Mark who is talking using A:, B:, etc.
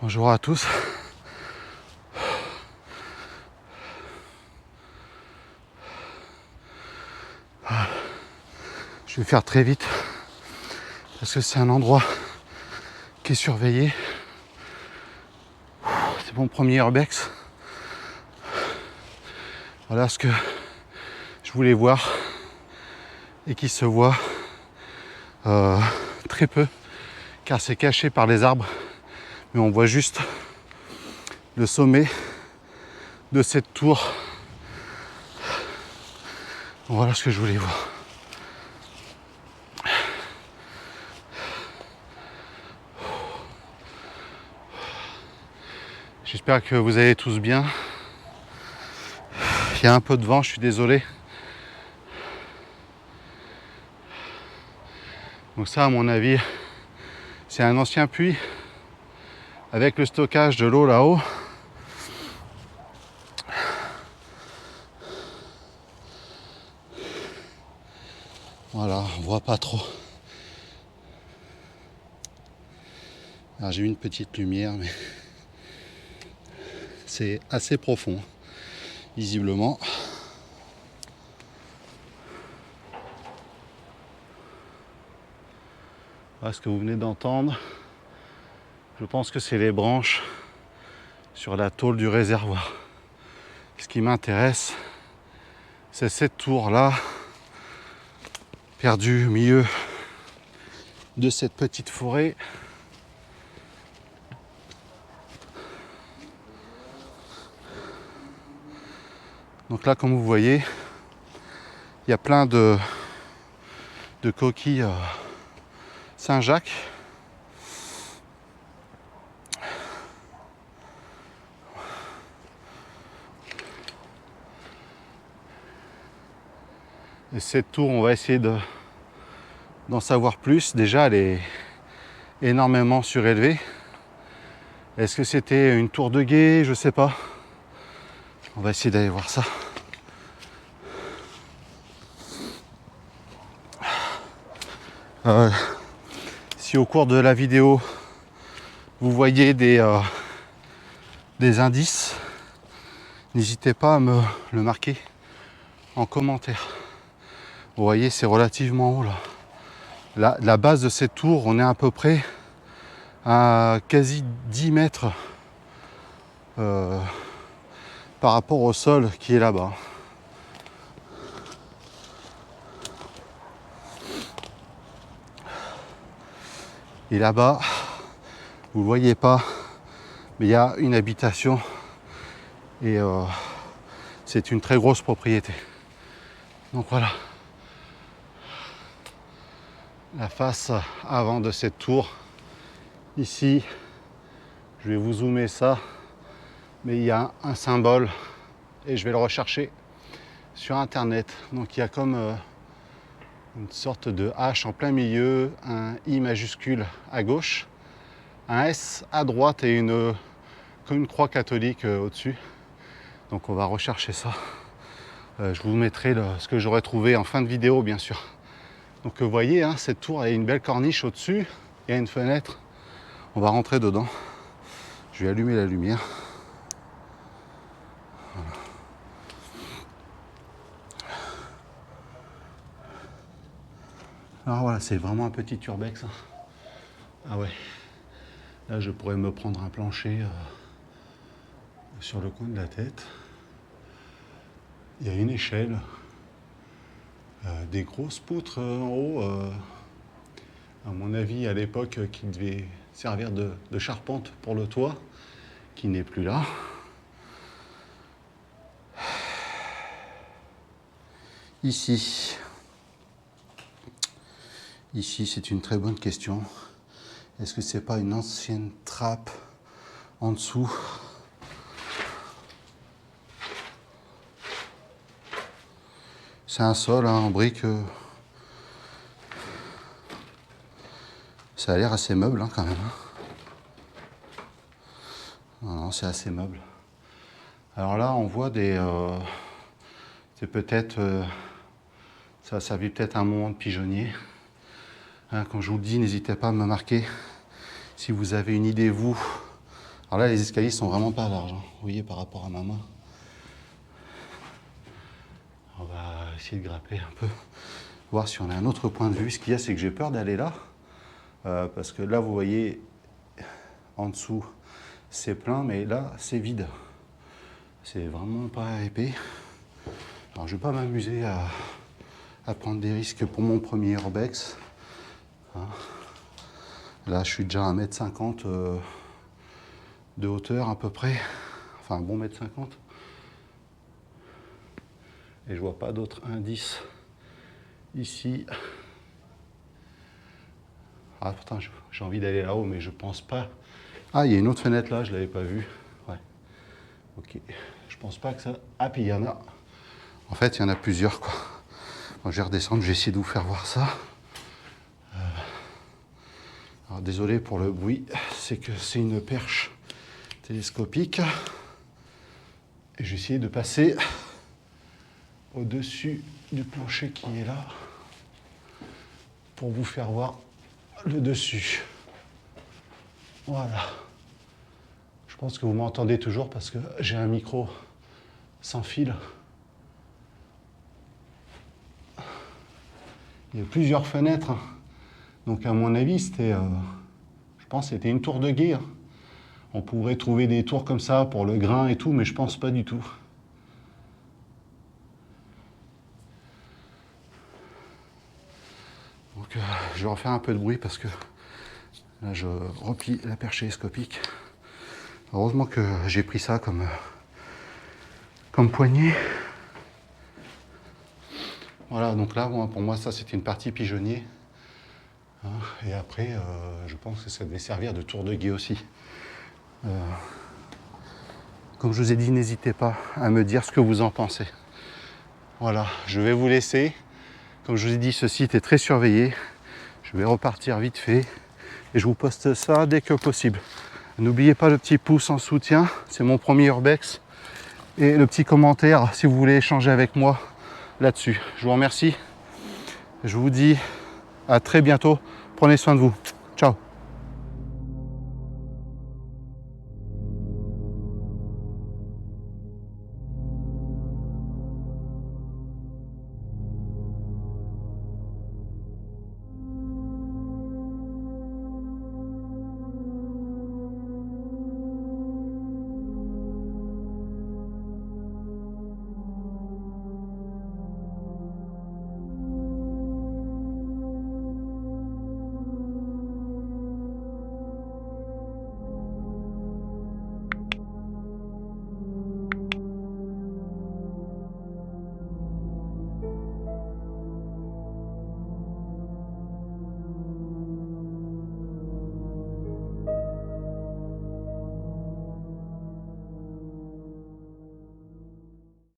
A: Bonjour à tous. Je vais faire très vite parce que c'est un endroit qui est surveillé. C'est mon premier urbex. Voilà ce que je voulais voir et qui se voit très peu car c'est caché par les arbres, mais on voit juste le sommet de cette tour. Voilà ce que je voulais voir. J'espère que vous allez tous bien. Il y a un peu de vent, je suis désolé. Donc ça, à mon avis, c'est un ancien puits avec le stockage de l'eau là-haut. Voilà, on voit pas trop. Alors j'ai eu une petite lumière, mais c'est assez profond, visiblement. Voilà ce que vous venez d'entendre. Je pense que c'est les branches sur la tôle du réservoir. Ce qui m'intéresse, c'est cette tour-là, perdue au milieu de cette petite forêt. Donc là, comme vous voyez, il y a plein de coquilles Saint-Jacques. Et cette tour, on va essayer d'en savoir plus. Déjà, elle est énormément surélevée. Est-ce que c'était une tour de guet? Je sais pas. On va essayer d'aller voir ça. Si au cours de la vidéo, vous voyez des indices, n'hésitez pas à me le marquer en commentaire. Vous voyez, c'est relativement haut là. La base de cette tour, on est à peu près à quasi 10 mètres par rapport au sol qui est là-bas. Et là-bas, vous ne le voyez pas, mais il y a une habitation et c'est une très grosse propriété. Donc voilà, la face avant de cette tour. Ici, je vais vous zoomer ça, mais il y a un symbole et je vais le rechercher sur internet. Donc il y a comme une sorte de H en plein milieu, un I majuscule à gauche, un S à droite et comme une croix catholique au-dessus. Donc on va rechercher ça. Je vous mettrai ce que j'aurais trouvé en fin de vidéo, bien sûr. Donc vous voyez, hein, cette tour a une belle corniche au-dessus. Il y a une fenêtre. On va rentrer dedans. Je vais allumer la lumière. Voilà. Alors voilà, c'est vraiment un petit urbex. Hein. Ah ouais. Là, je pourrais me prendre un plancher sur le coin de la tête. Il y a une échelle. Des grosses poutres en haut. À mon avis, à l'époque, qui devait servir de charpente pour le toit, qui n'est plus là. Ici, c'est une très bonne question. Est-ce que c'est pas une ancienne trappe en dessous? C'est un sol hein, en briques. Ça a l'air assez meuble hein, quand même. Non, c'est assez meuble. Alors là, on voit c'est peut-être... ça a servi peut-être un moment de pigeonnier. Hein, comme je vous le dis, n'hésitez pas à me marquer si vous avez une idée, vous, Alors là, les escaliers sont vraiment pas larges, hein. Vous voyez par rapport à ma main. On va essayer de grimper un peu, voir si on a un autre point de vue. Ce qu'il y a, c'est que j'ai peur d'aller là, parce que là, vous voyez, en dessous, c'est plein, mais là, c'est vide. C'est vraiment pas épais. Alors, je vais pas m'amuser à prendre des risques pour mon premier urbex. Hein. Là, je suis déjà à 1,50 m de hauteur à peu près, enfin un bon 1,50 m. Et je vois pas d'autres indices ici. Ah pourtant j'ai envie d'aller là-haut, mais je pense pas. Ah, il y a une autre fenêtre là, je l'avais pas vue. Ouais. Ok. Je pense pas que ça. Ah, puis il y en a. En fait, il y en a plusieurs quoi. Bon, je vais redescendre, je vais essayer de vous faire voir ça. Alors désolé pour le bruit, c'est que c'est une perche télescopique. Et j'ai essayé de passer au-dessus du plancher qui est là pour vous faire voir le dessus. Voilà. Je pense que vous m'entendez toujours parce que j'ai un micro sans fil. Il y a plusieurs fenêtres. Donc à mon avis, c'était, je pense que c'était une tour de guet. On pourrait trouver des tours comme ça pour le grain et tout, mais je pense pas du tout. Donc je vais refaire un peu de bruit parce que là je replie la perche télescopique. Heureusement que j'ai pris ça comme poignée. Voilà, donc là, pour moi, ça c'était une partie pigeonnier. Hein, et après, je pense que ça devait servir de tour de guet aussi. Comme je vous ai dit, n'hésitez pas à me dire ce que vous en pensez. Voilà, je vais vous laisser. Comme je vous ai dit, ce site est très surveillé. Je vais repartir vite fait et je vous poste ça dès que possible. N'oubliez pas le petit pouce en soutien, c'est mon premier urbex. Et le petit commentaire si vous voulez échanger avec moi là-dessus. Je vous remercie. Je vous dis à très bientôt. Prenez soin de vous.